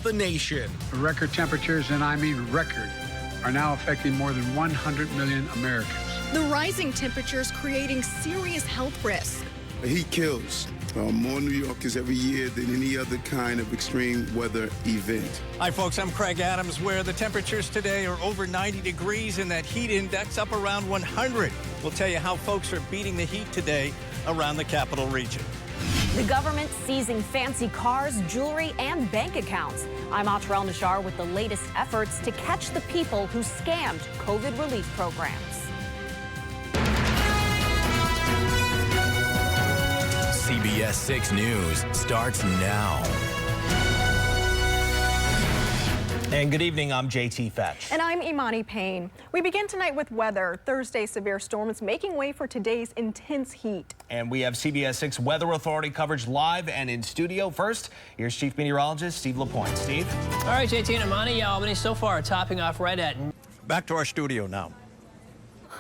the nation. Record temperatures, and I mean record, are now affecting more than 100 million Americans. The rising temperatures creating serious health risks. The heat kills. More New Yorkers every year than any other kind of extreme weather event. Hi, folks. I'm Craig Adams, where the temperatures today are over 90 degrees and that heat index up around 100. We'll tell you how folks are beating the heat today around the capital region. The government seizing fancy cars, jewelry, and bank accounts. I'm Atra El-Nashar with the latest efforts to catch the people who scammed COVID relief programs. CBS 6 News starts now. And good evening, I'm JT Fetch. And I'm Imani Payne. We begin tonight with weather. Thursday's severe storms making way for today's intense heat. And we have CBS 6 Weather Authority coverage live and in studio. First, here's Chief Meteorologist Steve LaPointe. Steve? All right, JT and Imani, Albany so far topping off right at... Back to our studio now.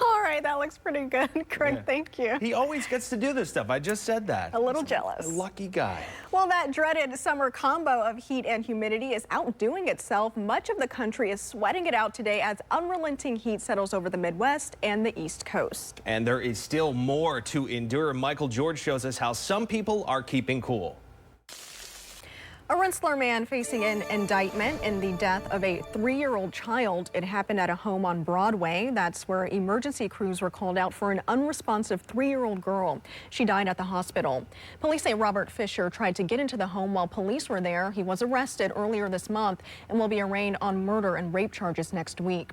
All right, that looks pretty good. Craig, thank you. He always gets to do this stuff. I just said that. A little jealous. A lucky guy. Well, that dreaded summer combo of heat and humidity is outdoing itself. Much of the country is sweating it out today as unrelenting heat settles over the Midwest and the East Coast. And there is still more to endure. Michael George shows us how some people are keeping cool. A Rensselaer man facing an indictment in the death of a 3-year-old child. It happened at a home on Broadway. That's where emergency crews were called out for an unresponsive 3-year-old girl. She died at the hospital. Police say Robert Fisher tried to get into the home while police were there. He was arrested earlier this month and will be arraigned on murder and rape charges next week.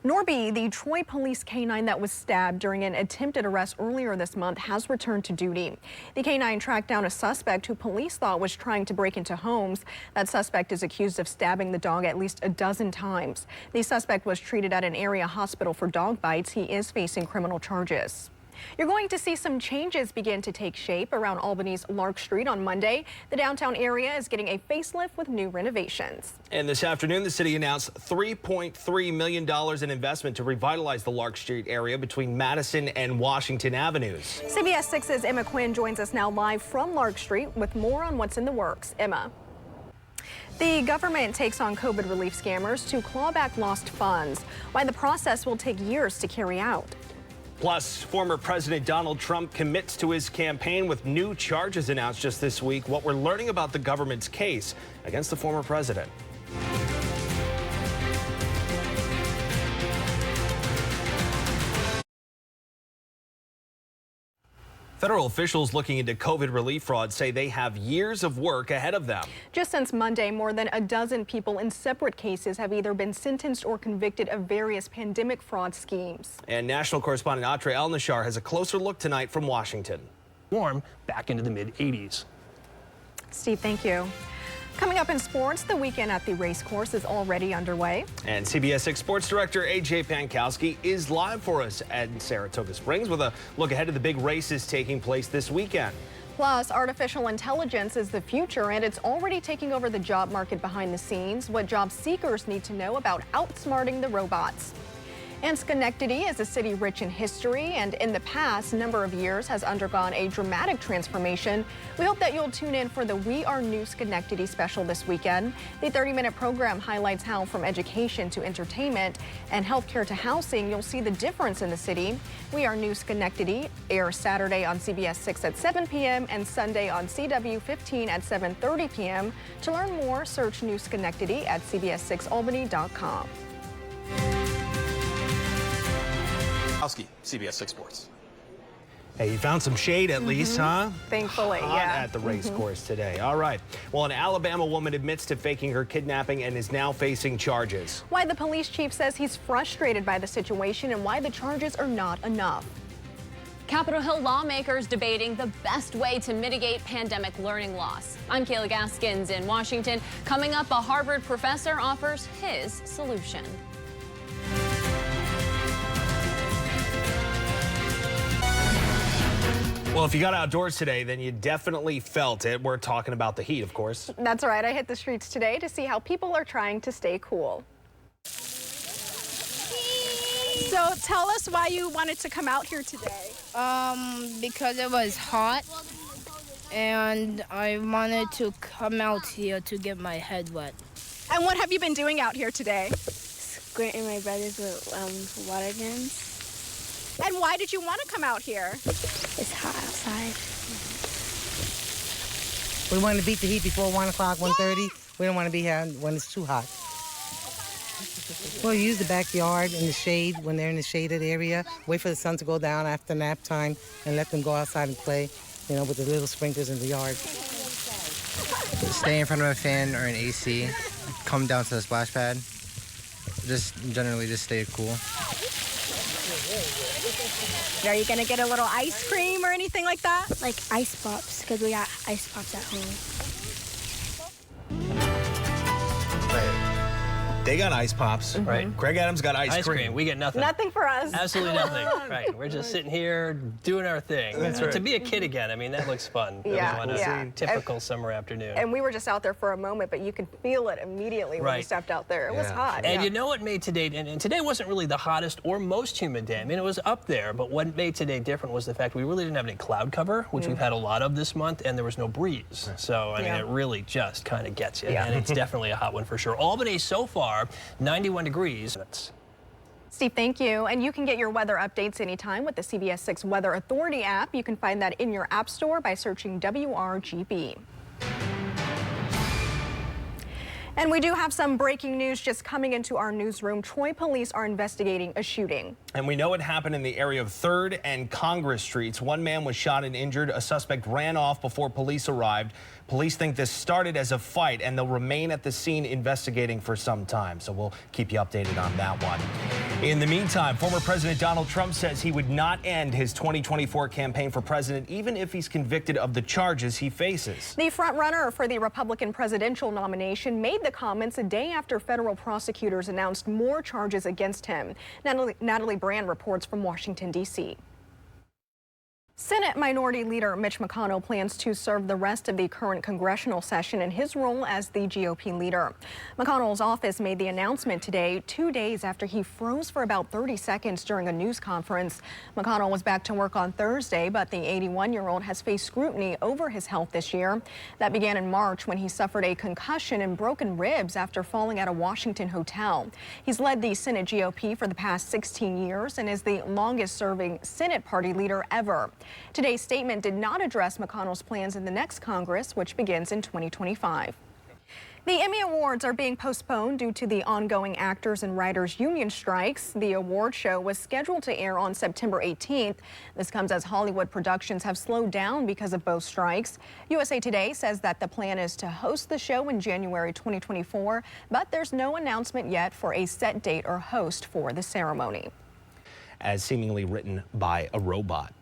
Norby, the Troy police canine that was stabbed during an attempted arrest earlier this month, has returned to duty. The canine tracked down a suspect who police thought was trying to break into homes. That suspect is accused of stabbing the dog at least a dozen times. The suspect was treated at an area hospital for dog bites. He is facing criminal charges. You're going to see some changes begin to take shape around Albany's Lark Street on Monday. The downtown area is getting a facelift with new renovations. And this afternoon, the city announced $3.3 million in investment to revitalize the Lark Street area between Madison and Washington Avenues. CBS 6's Emma Quinn joins us now live from Lark Street with more on what's in the works. Emma. The government takes on COVID relief scammers to claw back lost funds. Why the process will take years to carry out. Plus, former President Donald Trump commits to his campaign with new charges announced just this week. What we're learning about the government's case against the former president. Federal officials looking into COVID relief fraud say they have years of work ahead of them. Just since Monday, more than a dozen people in separate cases have either been sentenced or convicted of various pandemic fraud schemes. And national correspondent Atra El-Nashar has a closer look tonight from Washington. Warm back into the mid-80s. Steve, thank you. Coming up in sports, the weekend at the race course is already underway. And CBS 6 Sports Director AJ Pankowski is live for us at Saratoga Springs with a look ahead to the big races taking place this weekend. Plus, artificial intelligence is the future, and it's already taking over the job market behind the scenes. What job seekers need to know about outsmarting the robots. And Schenectady is a city rich in history, and in the past number of years has undergone a dramatic transformation. We hope that you'll tune in for the We Are New Schenectady special this weekend. The 30-minute program highlights how from education to entertainment and healthcare to housing, you'll see the difference in the city. We Are New Schenectady airs Saturday on CBS 6 at 7 p.m. and Sunday on CW 15 at 7:30 p.m. To learn more, search New Schenectady at cbs6albany.com. CBS 6 Sports. Hey, you found some shade at least, huh? Thankfully, Hot yeah. at the race course today. All right. Well, an Alabama woman admits to faking her kidnapping and is now facing charges. Why the police chief says he's frustrated by the situation and why the charges are not enough. Capitol Hill lawmakers debating the best way to mitigate pandemic learning loss. I'm Kayla Gaskins in Washington. Coming up, a Harvard professor offers his solution. Well, if you got outdoors today, then you definitely felt it. We're talking about the heat, of course. That's right. I hit the streets today to see how people are trying to stay cool. So tell us why you wanted to come out here today. Because it was hot. and I wanted to come out here to get my head wet. And what have you been doing out here today? Squirting my brothers with water guns. And why did you want to come out here? It's hot outside. We want to beat the heat before 1 o'clock, 1:30. We don't want to be here when it's too hot. Well, use the backyard in the shade when they're in the shaded area. Wait for the sun to go down after nap time and let them go outside and play, with the little sprinklers in the yard. Stay in front of a fan or an AC. Come down to the splash pad. Just generally just stay cool. Are you going to get a little ice cream or anything like that? Like ice pops, because we got ice pops at home. They got ice pops. Right. Greg Adams got ice cream. We get nothing. Nothing for us. Absolutely nothing. Right. We're just sitting here doing our thing. That's right. To be a kid again, I mean, that looks fun. Yeah, On a yeah. typical summer afternoon. And we were just out there for a moment, but you could feel it immediately when we Right. stepped out there. It was hot. And you know what made today, and today wasn't really the hottest or most humid day. I mean, it was up there, but what made today different was the fact we really didn't have any cloud cover, which we've had a lot of this month, and there was no breeze. So, I mean, it really just kind of gets you. And it's definitely a hot one for sure. Albany so far, 91 degrees. Steve, thank you. And you can get your weather updates anytime with the CBS 6 Weather Authority app. You can find that in your app store by searching WRGB. And we do have some breaking news just coming into our newsroom. Troy police are investigating a shooting. And we know it happened in the area of 3rd and Congress Streets. One man was shot and injured. A suspect ran off before police arrived. Police think this started as a fight, and they'll remain at the scene investigating for some time. So we'll keep you updated on that one. In the meantime, former President Donald Trump says he would not end his 2024 campaign for president, even if he's convicted of the charges he faces. The frontrunner for the Republican presidential nomination made the comments a day after federal prosecutors announced more charges against him. Natalie Brand reports from Washington, D.C. Senate Minority Leader Mitch McConnell plans to serve the rest of the current congressional session in his role as the GOP leader. McConnell's office made the announcement today, 2 days after he froze for about 30 seconds during a news conference. McConnell was back to work on Thursday, but the 81-year-old has faced scrutiny over his health this year. That began in March when he suffered a concussion and broken ribs after falling at a Washington hotel. He's led the Senate GOP for the past 16 years and is the longest-serving Senate party leader ever. Today's statement did not address McConnell's plans in the next Congress, which begins in 2025. The Emmy Awards are being postponed due to the ongoing actors and writers union strikes. The award show was scheduled to air on September 18th. This comes as Hollywood productions have slowed down because of both strikes. USA Today says that the plan is to host the show in January 2024, but there's no announcement yet for a set date or host for the ceremony. As seemingly written by a robot.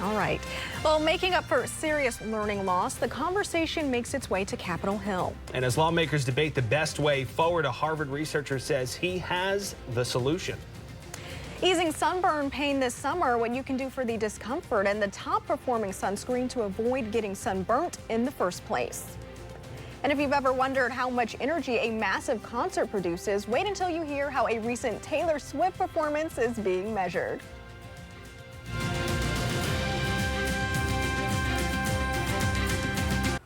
All right. Well, making up for serious learning loss, the conversation makes its way to Capitol Hill. And as lawmakers debate the best way forward, a Harvard researcher says he has the solution. Easing sunburn pain this summer, what you can do for the discomfort and the top performing sunscreen to avoid getting sunburnt in the first place. And if you've ever wondered how much energy a massive concert produces, wait until you hear how a recent Taylor Swift performance is being measured.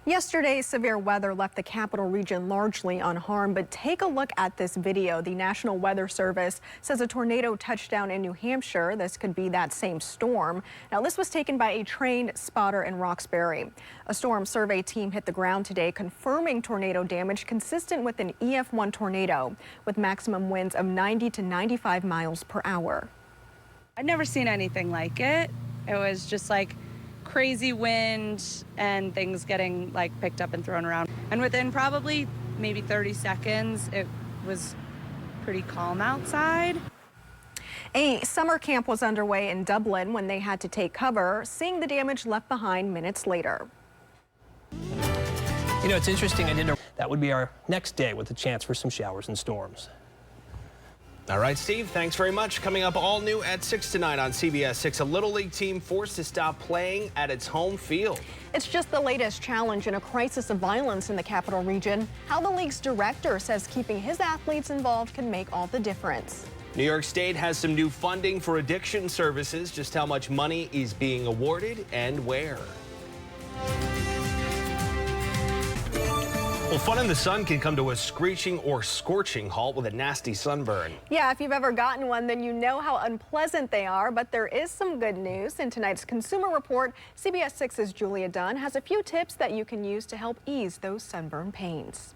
Yesterday's severe weather left the capital region largely unharmed, but take a look at this video. The National Weather Service says a tornado touched down in New Hampshire. This could be that same storm. Now, this was taken by a trained spotter in Roxbury. A storm survey team hit the ground today, confirming tornado damage consistent with an EF1 tornado, with maximum winds of 90 to 95 miles per hour. I'd never seen anything like it. It was just like crazy wind and things getting like picked up and thrown around. And within probably maybe 30 seconds, it was pretty calm outside. A summer camp was underway in Dublin when they had to take cover, seeing the damage left behind minutes later. You know, it's interesting. That would be our next day with a chance for some showers and storms. All right, Steve, thanks very much. Coming up all new at 6 tonight on CBS 6, a Little League team forced to stop playing at its home field. It's just the latest challenge in a crisis of violence in the capital region. How the league's director says keeping his athletes involved can make all the difference. New York State has some new funding for addiction services. Just how much money is being awarded and where. Well, fun in the sun can come to a screeching or scorching halt with a nasty sunburn. Yeah, if you've ever gotten one, then you know how unpleasant they are. But there is some good news. In tonight's Consumer Report, CBS 6's Julia Dunn has a few tips that you can use to help ease those sunburn pains.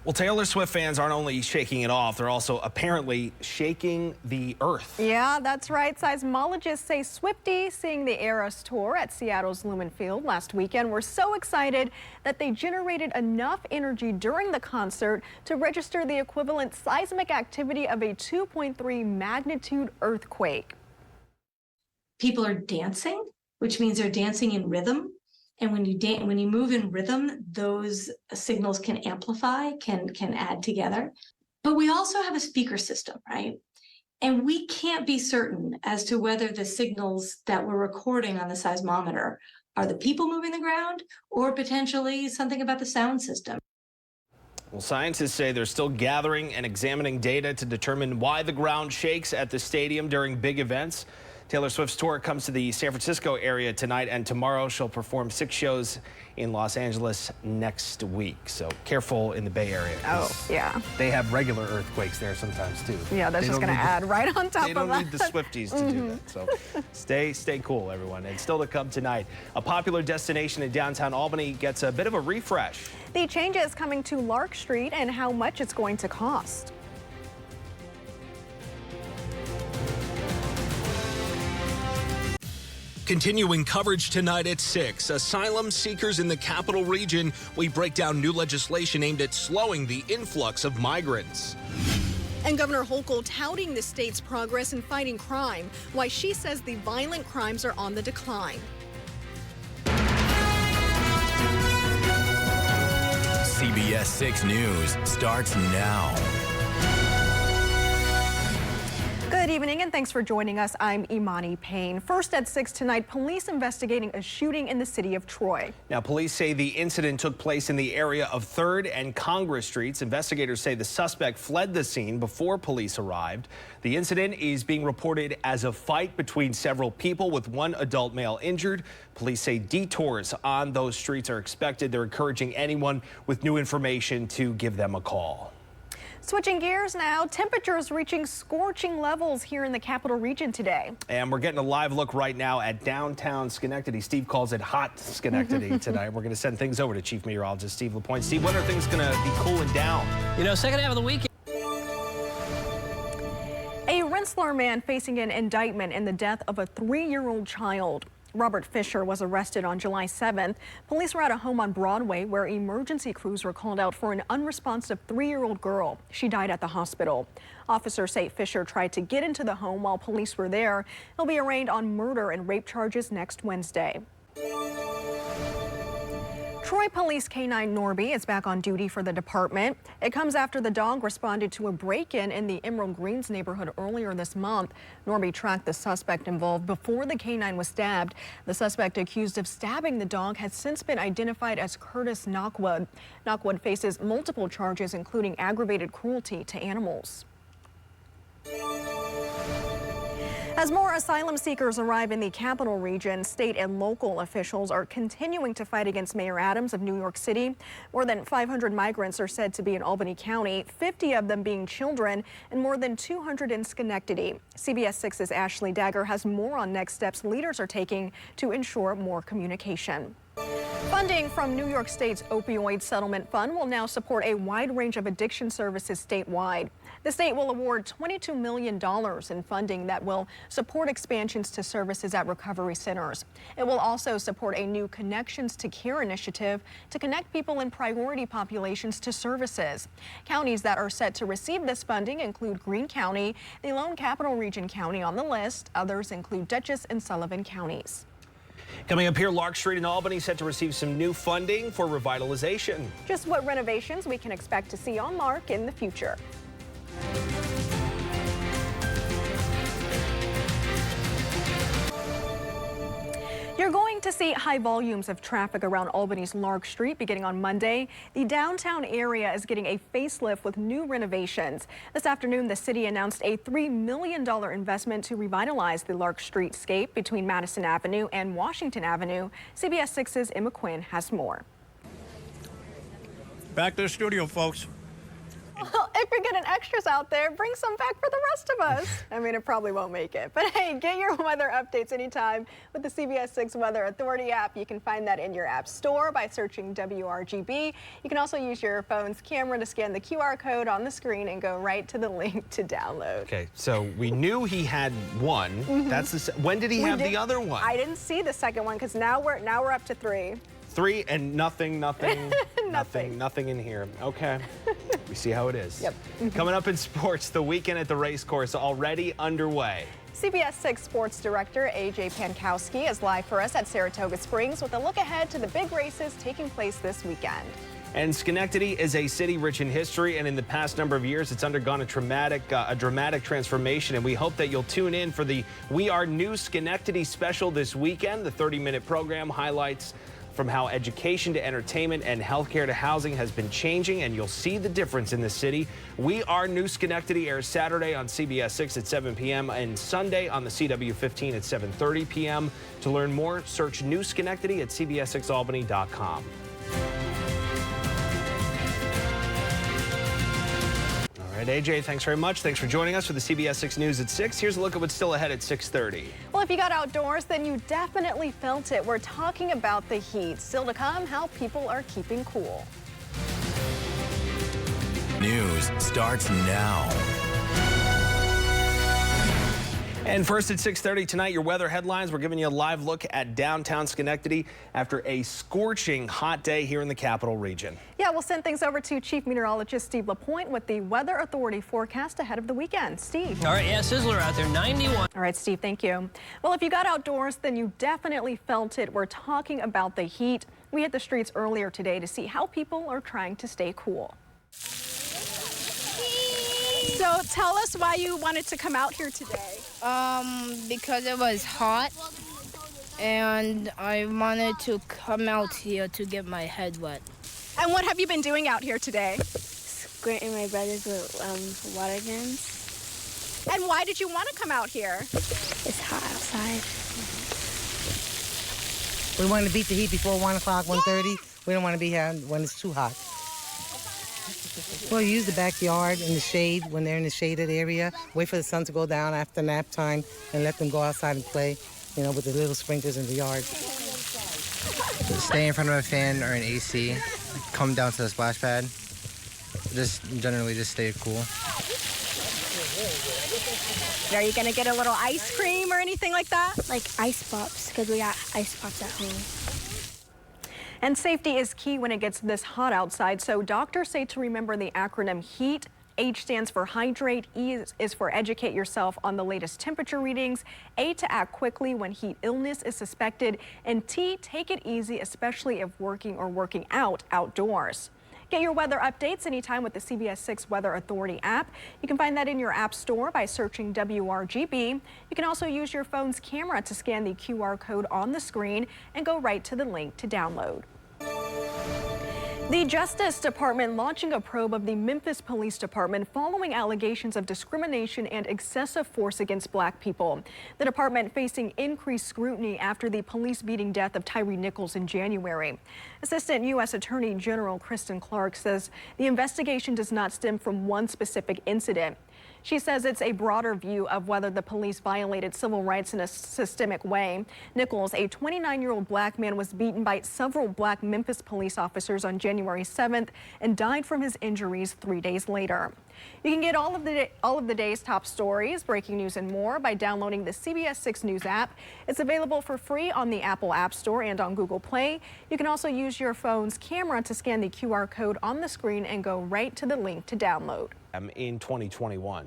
Well, Taylor Swift fans aren't only shaking it off, they're also apparently shaking the earth. Yeah, that's right. Seismologists say Swifties seeing the Eras Tour at Seattle's Lumen Field last weekend were so excited that they generated enough energy during the concert to register the equivalent seismic activity of a 2.3 magnitude earthquake. People are dancing, which means they're dancing in rhythm. And when you move in rhythm, those signals can amplify, can add together. But we also have a speaker system, right? And we can't be certain as to whether the signals that we're recording on the seismometer are the people moving the ground or potentially something about the sound system. Well, scientists say they're still gathering and examining data to determine why the ground shakes at the stadium during big events. Taylor Swift's tour comes to the San Francisco area tonight, and tomorrow she'll perform 6 shows in Los Angeles next week. So careful in the Bay Area. Oh, yeah. They have regular earthquakes there sometimes, too. Yeah, that's just going to add right on top of that. They don't need the Swifties to do that. So stay cool, everyone. And still to come tonight, a popular destination in downtown Albany gets a bit of a refresh. The changes coming to Lark Street and how much it's going to cost. Continuing coverage tonight at 6, asylum seekers in the capital region. We break down new legislation aimed at slowing the influx of migrants. And Governor Hochul touting the state's progress in fighting crime, why she says the violent crimes are on the decline. CBS 6 News starts now. Good evening and thanks for joining us. I'm Imani Payne. First at 6 tonight, police investigating a shooting in the city of Troy. Now, police say the incident took place in the area of 3rd and Congress Streets. Investigators say the suspect fled the scene before police arrived. The incident is being reported as a fight between several people, with one adult male injured. Police say detours on those streets are expected. They're encouraging anyone with new information to give them a call. Switching gears now, temperatures reaching scorching levels here in the capital region today. And we're getting a live look right now at downtown Schenectady. Steve calls it hot Schenectady tonight. We're going to send things over to Chief Meteorologist Steve LaPointe. Steve, when are things going to be cooling down? You know, second half of the weekend. A Rensselaer man facing an indictment in the death of a 3-year-old child. Robert Fisher was arrested on July 7th. Police were at a home on Broadway where emergency crews were called out for an unresponsive 3-year-old girl. She died at the hospital. Officers say Fisher tried to get into the home while police were there. He'll be arraigned on murder and rape charges next Wednesday. Troy Police K-9 Norby is back on duty for the department. It comes after the dog responded to a break-in in the Emerald Greens neighborhood earlier this month. Norby tracked the suspect involved before the K-9 was stabbed. The suspect accused of stabbing the dog has since been identified as Curtis Knockwood. Knockwood faces multiple charges, including aggravated cruelty to animals. As more asylum seekers arrive in the capital region, state and local officials are continuing to fight against Mayor Adams of New York City. More than 500 migrants are said to be in Albany County, 50 of them being children, and more than 200 in Schenectady. CBS 6's Ashley Dagger has more on next steps leaders are taking to ensure more communication. Funding from New York State's opioid settlement fund will now support a wide range of addiction services statewide. The state will award $22 million in funding that will support expansions to services at recovery centers. It will also support a new Connections to Care initiative to connect people in priority populations to services. Counties that are set to receive this funding include Greene County, the lone Capital Region county on the list. Others include Dutchess and Sullivan counties. Coming up here, Lark Street in Albany set to receive some new funding for revitalization. Just what renovations we can expect to see on Lark in the future. You're going to see high volumes of traffic around Albany's Lark Street beginning on Monday. The downtown area is getting a facelift with new renovations. This afternoon, the city announced a $3 million investment to revitalize the Lark Streetscape between Madison Avenue and Washington Avenue. CBS 6's Emma Quinn has more. Back to the studio, folks. Well, if you're getting extras out there, bring some back for the rest of us. I mean, it probably won't make it. But hey, get your weather updates anytime with the CBS 6 Weather Authority app. You can find that in your app store by searching WRGB. You can also use your phone's camera to scan the QR code on the screen and go right to the link to download. Okay, so we knew he had one. That's when did he have the other one? I didn't see the second one because now we're up to 3. 3 and nothing in here. Okay. We see how it is. Yep. Coming up in sports, the weekend at the race course already underway. CBS 6 Sports Director A.J. Pankowski is live for us at Saratoga Springs with a look ahead to the big races taking place this weekend. And Schenectady is a city rich in history, and in the past number of years, it's undergone a dramatic transformation. And we hope that you'll tune in for the We Are New Schenectady special this weekend. The 30-minute program highlights from how education to entertainment and healthcare to housing has been changing, and you'll see the difference in the city. We Are New Schenectady airs Saturday on CBS 6 at 7 p.m. and Sunday on the CW 15 at 7:30 p.m. To learn more, search New Schenectady at cbs6albany.com. All right, AJ, thanks very much. Thanks for joining us for the CBS 6 News at 6. Here's a look at what's still ahead at 6:30. Well, if you got outdoors, then you definitely felt it. We're talking about the heat. Still to come, how people are keeping cool. News starts now. And first at 6:30 tonight, your weather headlines. We're giving you a live look at downtown Schenectady after a scorching hot day here in the capital region. Yeah, we'll send things over to Chief Meteorologist Steve LaPointe with the Weather Authority forecast ahead of the weekend. Steve. All right, yeah, sizzler out there, 91. All right, Steve, thank you. Well, if you got outdoors, then you definitely felt it. We're talking about the heat. We hit the streets earlier today to see how people are trying to stay cool. So tell us why you wanted to come out here today. Because it was hot and I wanted to come out here to get my head wet. And what have you been doing out here today? Squirting my brothers with water guns. And why did you want to come out here? It's hot outside. We want to beat the heat before 1 o'clock, 1:30. We don't want to be here when it's too hot. Well, use the backyard in the shade when they're in the shaded area. Wait for the sun to go down after nap time and let them go outside and play, you know, with the little sprinklers in the yard. Stay in front of a fan or an AC. Come down to the splash pad. Just generally just stay cool. Are you going to get a little ice cream or anything like that? Like ice pops, because we got ice pops at home. And safety is key when it gets this hot outside, so doctors say to remember the acronym HEAT. H stands for hydrate, E is for educate yourself on the latest temperature readings, A to act quickly when heat illness is suspected, and T, take it easy, especially if working or working out outdoors. Get your weather updates anytime with the CBS 6 Weather Authority app. You can find that in your app store by searching WRGB. You can also use your phone's camera to scan the QR code on the screen and go right to the link to download. The Justice Department launching a probe of the Memphis Police Department following allegations of discrimination and excessive force against black people. The department facing increased scrutiny after the police beating death of Tyree Nichols in January. Assistant U.S. Attorney General Kristen Clark says the investigation does not stem from one specific incident. She says it's a broader view of whether the police violated civil rights in a systemic way. Nichols, a 29-year-old black man, was beaten by several black Memphis police officers on January 7th and died from his injuries 3 days later. You can get all of the day's top stories, breaking news, and more by downloading the CBS 6 News app. It's available for free on the Apple App Store and on Google Play. You can also use your phone's camera to scan the QR code on the screen and go right to the link to download. In 2021.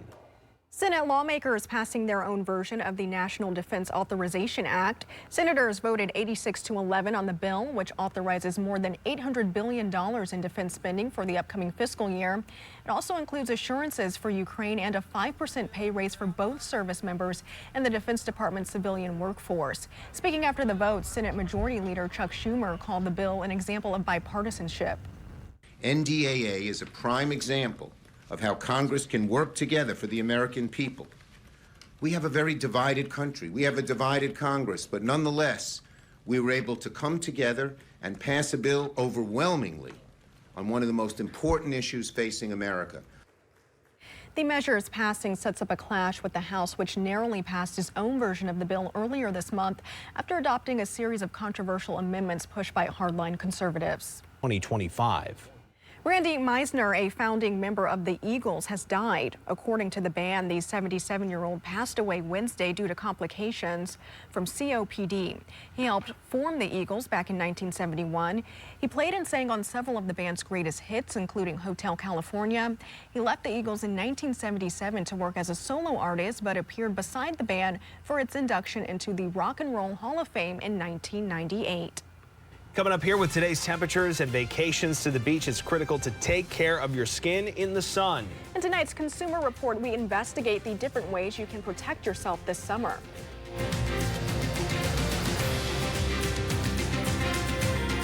Senate lawmakers passing their own version of the National Defense Authorization Act. Senators voted 86-11 on the bill, which authorizes more than $800 billion in defense spending for the upcoming fiscal year. It also includes assurances for Ukraine and a 5% pay raise for both service members and the Defense Department's civilian workforce. Speaking after the vote, Senate Majority Leader Chuck Schumer called the bill an example of bipartisanship. NDAA is a prime example of how Congress can work together for the American people. We have a very divided country. We have a divided Congress, but nonetheless, we were able to come together and pass a bill overwhelmingly on one of the most important issues facing America. The measure's passing sets up a clash with the House, which narrowly passed its own version of the bill earlier this month after adopting a series of controversial amendments pushed by hardline conservatives. 2025. Randy Meisner, a founding member of the Eagles, has died. According to the band, the 77-year-old passed away Wednesday due to complications from COPD. He helped form the Eagles back in 1971. He played and sang on several of the band's greatest hits, including Hotel California. He left the Eagles in 1977 to work as a solo artist, but appeared beside the band for its induction into the Rock and Roll Hall of Fame in 1998. Coming up here with today's temperatures and vacations to the beach, it's critical to take care of your skin in the sun. In tonight's Consumer Report, we investigate the different ways you can protect yourself this summer.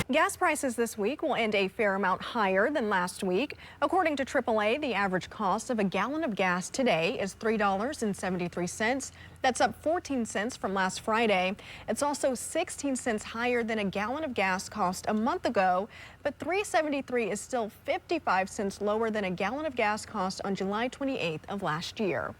Gas prices this week will end a fair amount higher than last week. According to AAA, the average cost of a gallon of gas today is $3.73. That's up 14 cents from last Friday. It's also 16 cents higher than a gallon of gas cost a month ago, but $3.73 is still 55 cents lower than a gallon of gas cost on July 28th of last year.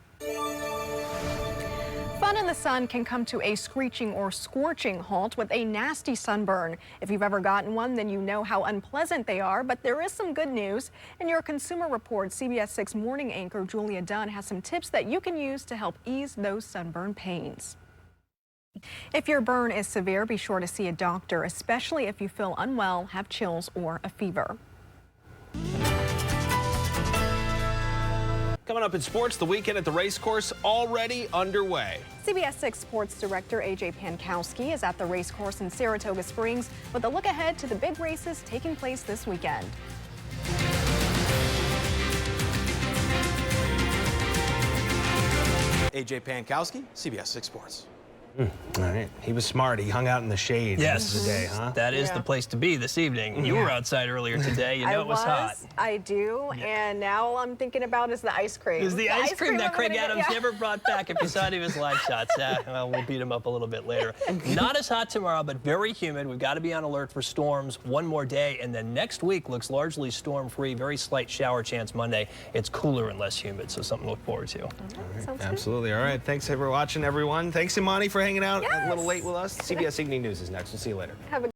Fun in the sun can come to a screeching or scorching halt with a nasty sunburn. If you've ever gotten one, then you know how unpleasant they are, but there is some good news. In your Consumer Report, CBS 6 morning anchor Julia Dunn has some tips that you can use to help ease those sunburn pains. If your burn is severe, be sure to see a doctor, especially if you feel unwell, have chills, or a fever. Coming up in sports, the weekend at the racecourse already underway. CBS 6 sports director A.J. Pankowski is at the racecourse in Saratoga Springs with a look ahead to the big races taking place this weekend. A.J. Pankowski, CBS 6 Sports. All right. He was smart. He hung out in the shade most of the day, huh? That is the place to be this evening. You were outside earlier today. You know it was hot. I do, and now all I'm thinking about is the ice cream. Is the ice cream that Craig Adams never brought back if you saw any of his live shots. Well, we'll beat him up a little bit later. Not as hot tomorrow, but very humid. We've got to be on alert for storms one more day, and then next week looks largely storm-free. Very slight shower chance Monday. It's cooler and less humid, so something to look forward to. Absolutely. All right. Thanks for watching, everyone. Thanks, Imani, for hanging out a little late with us. CBS Evening News is next. We'll see you later. Have a